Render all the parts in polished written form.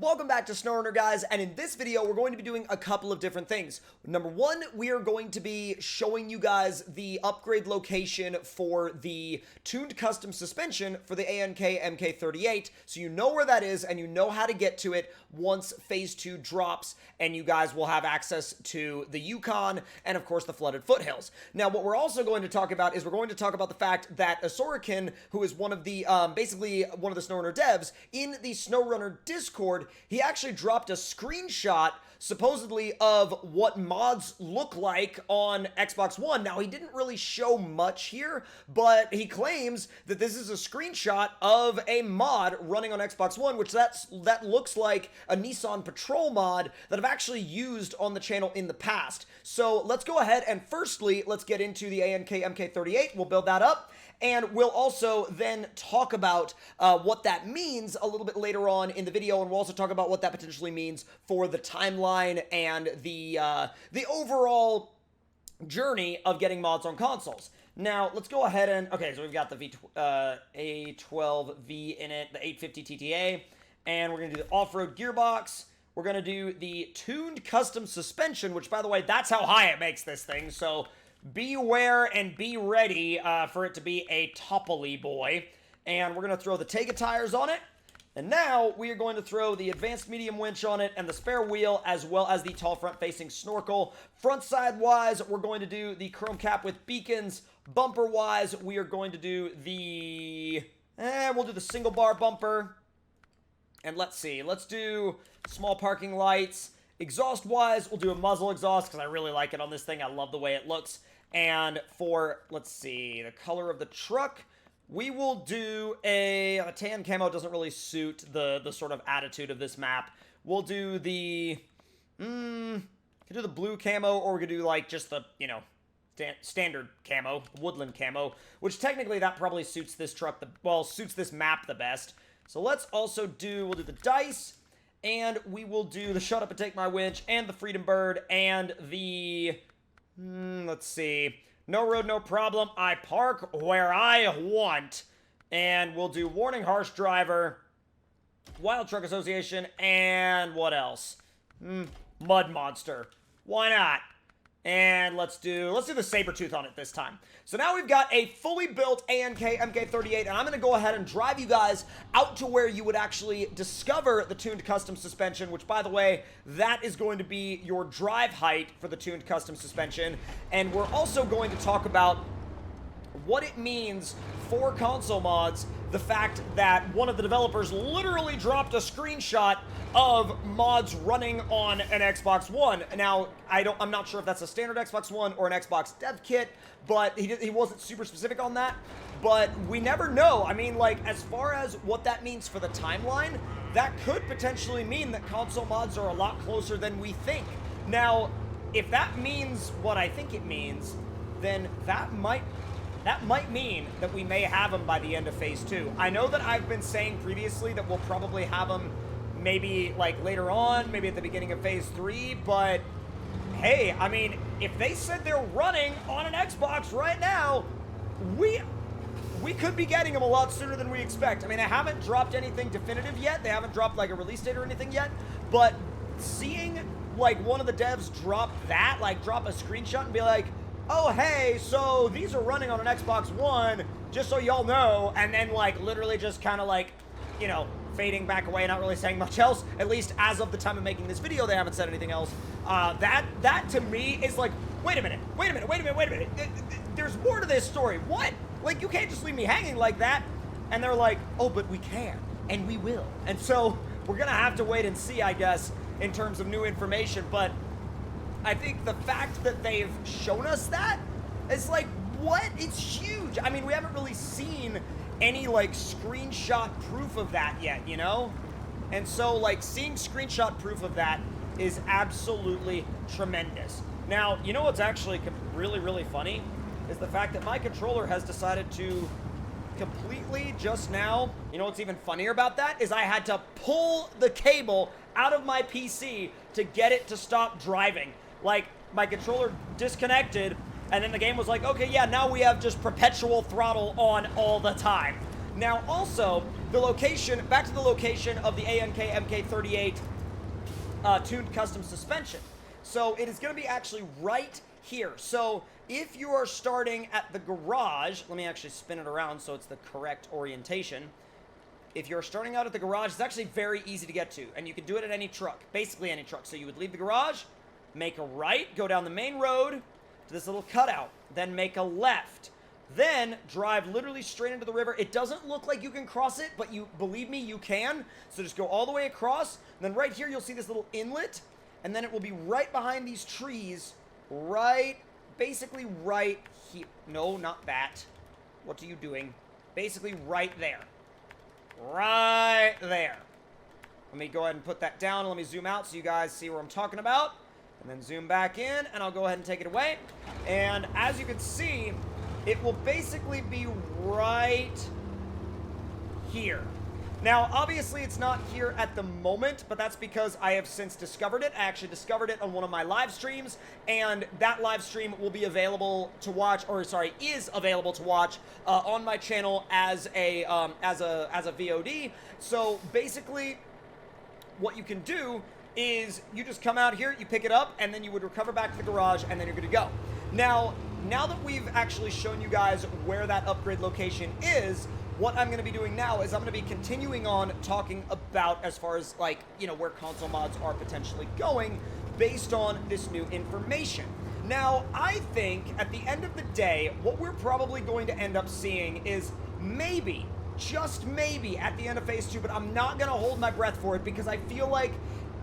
Welcome back to SnowRunner, guys, and in this video, we're going to be doing a couple of different things. Number one, we are going to be showing you guys the upgrade location for the tuned custom suspension for the ANK MK38, so you know where that is and you know how to get to it once Phase 2 drops, and you guys will have access to the Yukon and, of course, the flooded foothills. Now, what we're also going to talk about is we're going to talk about the fact that Asorikin, who is one of the, basically one of the SnowRunner devs, in the SnowRunner Discord, he actually dropped a screenshot, supposedly, of what mods look like on Xbox One. Now, he didn't really show much here, but he claims that this is a screenshot of a mod running on Xbox One, which that looks like a Nissan Patrol mod that I've actually used on the channel in the past. So let's go ahead and firstly, let's get into the ANK MK38. We'll build that up. And we'll also then talk about what that means a little bit later on in the video, and we'll also talk about what that potentially means for the timeline and the overall journey of getting mods on consoles. Now, let's go ahead and... Okay, so we've got the A12V in it, the 850 TTA, and we're going to do the off-road gearbox. We're going to do the tuned custom suspension, which, by the way, that's how high it makes this thing, so... beware and be ready for it to be a topply boy. And we're going to throw the Tega tires on it. And now we are going to throw the advanced medium winch on it and the spare wheel, as well as the tall front facing snorkel. Front side wise, we're going to do the chrome cap with beacons. Bumper wise, we are going to do the... we'll do the single bar bumper. And let's see, let's do small parking lights. Exhaust-wise, we'll do a muzzle exhaust because I really like it on this thing. I love the way it looks. And for, let's see, the color of the truck, we will do a tan camo. Doesn't really suit the sort of attitude of this map. We'll do the, could do the blue camo, or we could do like just the, you know, standard camo, woodland camo, which technically that probably suits this truck, suits this map the best. So let's also do, we'll do the dice. And we will do the Shut Up and Take My Winch, and the Freedom Bird, and the... let's see. No road, no problem. I park where I want. And we'll do Warning Harsh Driver, Wild Truck Association, and what else? Mud Monster. Why not? And let's do the Sabertooth on it this time. So now we've got a fully built ANK MK38, and I'm going to go ahead and drive you guys out to where you would actually discover the tuned custom suspension, which, by the way, that is going to be your drive height for the tuned custom suspension. And we're also going to talk about what it means for console mods, the fact that one of the developers literally dropped a screenshot of mods running on an Xbox One. Now, I'm not sure if that's a standard Xbox One or an Xbox dev kit, but he wasn't super specific on that. But we never know. I mean, like, as far as what that means for the timeline, that could potentially mean that console mods are a lot closer than we think. Now, if that means what I think it means, then that might mean that we may have them by the end of Phase 2. I know that I've been saying previously that we'll probably have them maybe, like, later on, maybe at the beginning of Phase 3, but, hey, I mean, if they said they're running on an Xbox right now, we could be getting them a lot sooner than we expect. I mean, they haven't dropped anything definitive yet. They haven't dropped, like, a release date or anything yet, but seeing, like, one of the devs drop that, like, drop a screenshot and be like, oh, hey, so these are running on an Xbox One, just so y'all know, and then, like, literally just kind of, like, you know, fading back away, not really saying much else. At least as of the time of making this video, they haven't said anything else. That to me is like, wait a minute. There's more to this story. What? Like, you can't just leave me hanging like that. And they're like, oh, but we can, and we will. And so we're going to have to wait and see, I guess, in terms of new information. But I think the fact that they've shown us that is like, what? It's huge. I mean, we haven't really seen any, like, screenshot proof of that yet, you know? And so, like, seeing screenshot proof of that is absolutely tremendous. Now, you know what's actually really, really funny? Is the fact that my controller has decided to completely just now, you know what's even funnier about that? Is I had to pull the cable out of my PC to get it to stop driving. Like, my controller disconnected, and then the game was like, okay, yeah, now we have just perpetual throttle on all the time. Now, also, the location, back to the location of the ANK MK38 tuned custom suspension. So it is going to be actually right here. So if you are starting at the garage, let me actually spin it around so it's the correct orientation. If you're starting out at the garage, it's actually very easy to get to, and you can do it at any truck, basically any truck. So you would leave the garage, make a right, go down the main road to this little cutout, then make a left, then drive literally straight into the river. It doesn't look like you can cross it, but you believe me, you can. So just go all the way across, and then right here you'll see this little inlet, and then it will be right behind these trees, basically right here. No, not that. What are you doing? Basically right there. Right there. Let me go ahead and put that down. Let me zoom out so you guys see what I'm talking about. And then zoom back in, and I'll go ahead and take it away. And as you can see, it will basically be right here. Now, obviously, it's not here at the moment, but that's because I have since discovered it. I actually discovered it on one of my live streams, and that live stream will be available to watch, or sorry, is available to watch on my channel as a VOD. So basically, what you can do is you just come out here, you pick it up, and then you would recover back to the garage, and then you're good to go. Now that we've actually shown you guys where that upgrade location is, what I'm going to be doing now is I'm going to be continuing on talking about as far as, like, you know, where console mods are potentially going based on this new information. Now, I think at the end of the day, what we're probably going to end up seeing is maybe, just maybe, at the end of Phase 2, but I'm not going to hold my breath for it because I feel like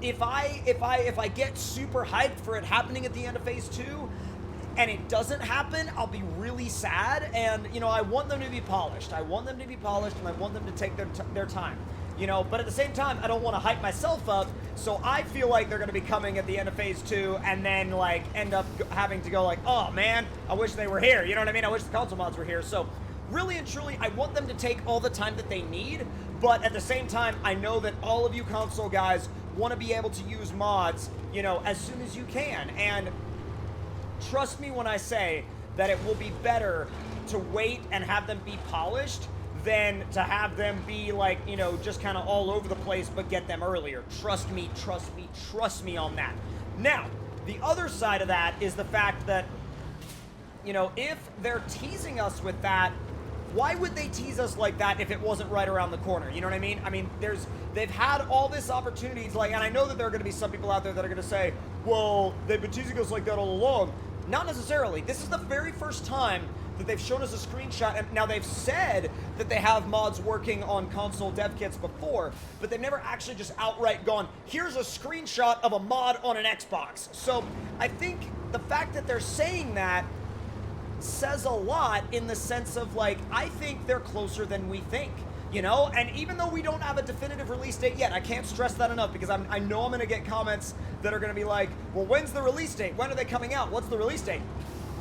if I get super hyped for it happening at the end of Phase 2, and it doesn't happen, I'll be really sad, and, you know, I want them to be polished. I want them to be polished, and I want them to take their time, you know, but at the same time, I don't want to hype myself up, so I feel like they're going to be coming at the end of Phase 2, and then, like, end up having to go like, oh, man, I wish they were here, you know what I mean? I wish the console mods were here, so really and truly, I want them to take all the time that they need, but at the same time, I know that all of you console guys want to be able to use mods, you know, as soon as you can, and trust me when I say that it will be better to wait and have them be polished than to have them be, like, you know, just kind of all over the place but get them earlier. Trust me, trust me, trust me on that. Now, the other side of that is the fact that, you know, if they're teasing us with that, why would they tease us like that if it wasn't right around the corner? You know what I mean? I mean, they've had all this opportunity to, like, and I know that there are going to be some people out there that are going to say, well, they've been teasing us like that all along. Not necessarily. This is the very first time that they've shown us a screenshot, and now they've said that they have mods working on console dev kits before, but they've never actually just outright gone, here's a screenshot of a mod on an Xbox. So I think the fact that they're saying that says a lot in the sense of, like, I think they're closer than we think, you know? And even though we don't have a definitive release date yet, I can't stress that enough because I know I'm going to get comments that are going to be like, well, when's the release date? When are they coming out? What's the release date?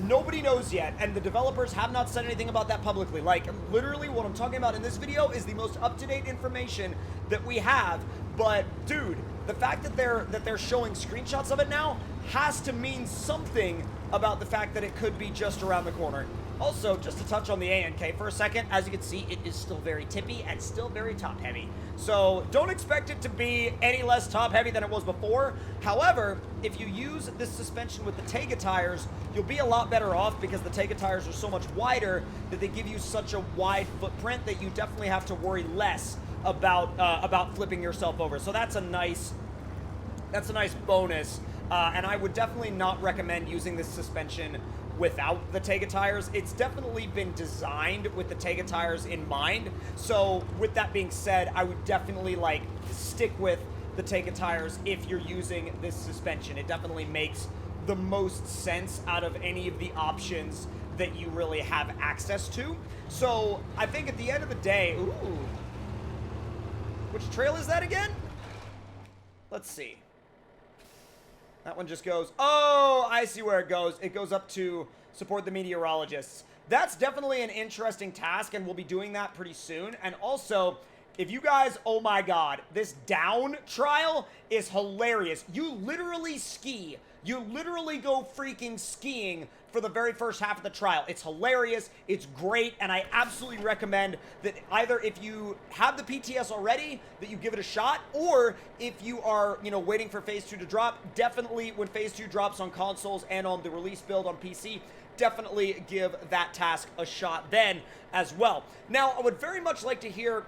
Nobody knows yet, and the developers have not said anything about that publicly. Like, literally, what I'm talking about in this video is the most up-to-date information that we have. But, dude, the fact that they're showing screenshots of it now has to mean something about the fact that it could be just around the corner. Also, just to touch on the ANK for a second, as you can see, it is still very tippy and still very top-heavy. So don't expect it to be any less top-heavy than it was before. However, if you use this suspension with the Tega tires, you'll be a lot better off because the Tega tires are so much wider that they give you such a wide footprint that you definitely have to worry less about flipping yourself over. So that's a nice bonus, and I would definitely not recommend using this suspension without the Tega tires. It's definitely been designed with the Tega tires in mind. So with that being said, I would definitely, like, stick with the Tega tires if you're using this suspension. It definitely makes the most sense out of any of the options that you really have access to. So I think at the end of the day, ooh, which trail is that again? Let's see. That one just goes, oh, I see where it goes. It goes up to support the meteorologists. That's definitely an interesting task, and we'll be doing that pretty soon. And also, if you guys, oh my god, this down trial is hilarious. You literally ski. You literally go freaking skiing for the very first half of the trial. It's hilarious, it's great, and I absolutely recommend that either if you have the PTS already, that you give it a shot, or if you are, you know, waiting for Phase 2 to drop, definitely when Phase 2 drops on consoles and on the release build on PC, definitely give that task a shot then as well. Now, I would very much like to hear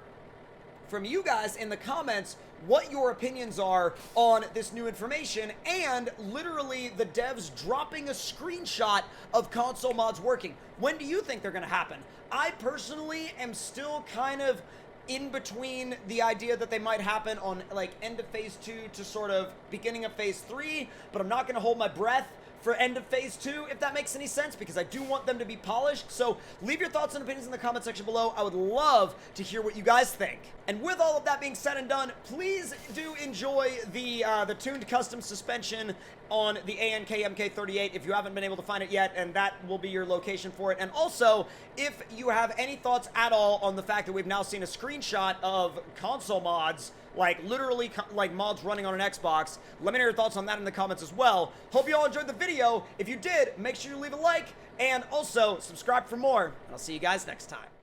from you guys in the comments what your opinions are on this new information and literally the devs dropping a screenshot of console mods working. When do you think they're going to happen? I personally am still kind of in between the idea that they might happen on like end of Phase 2 to sort of beginning of Phase 3, but I'm not going to hold my breath for end of Phase 2, if that makes any sense, because I do want them to be polished. So leave your thoughts and opinions in the comment section below. I would love to hear what you guys think. And with all of that being said and done, please do enjoy the tuned custom suspension on the ANK MK38 if you haven't been able to find it yet, and that will be your location for it. And also, if you have any thoughts at all on the fact that we've now seen a screenshot of console mods, like literally like mods running on an Xbox, let me know your thoughts on that in the comments as well. Hope you all enjoyed the video. If you did, make sure you leave a like and also subscribe for more. And I'll see you guys next time.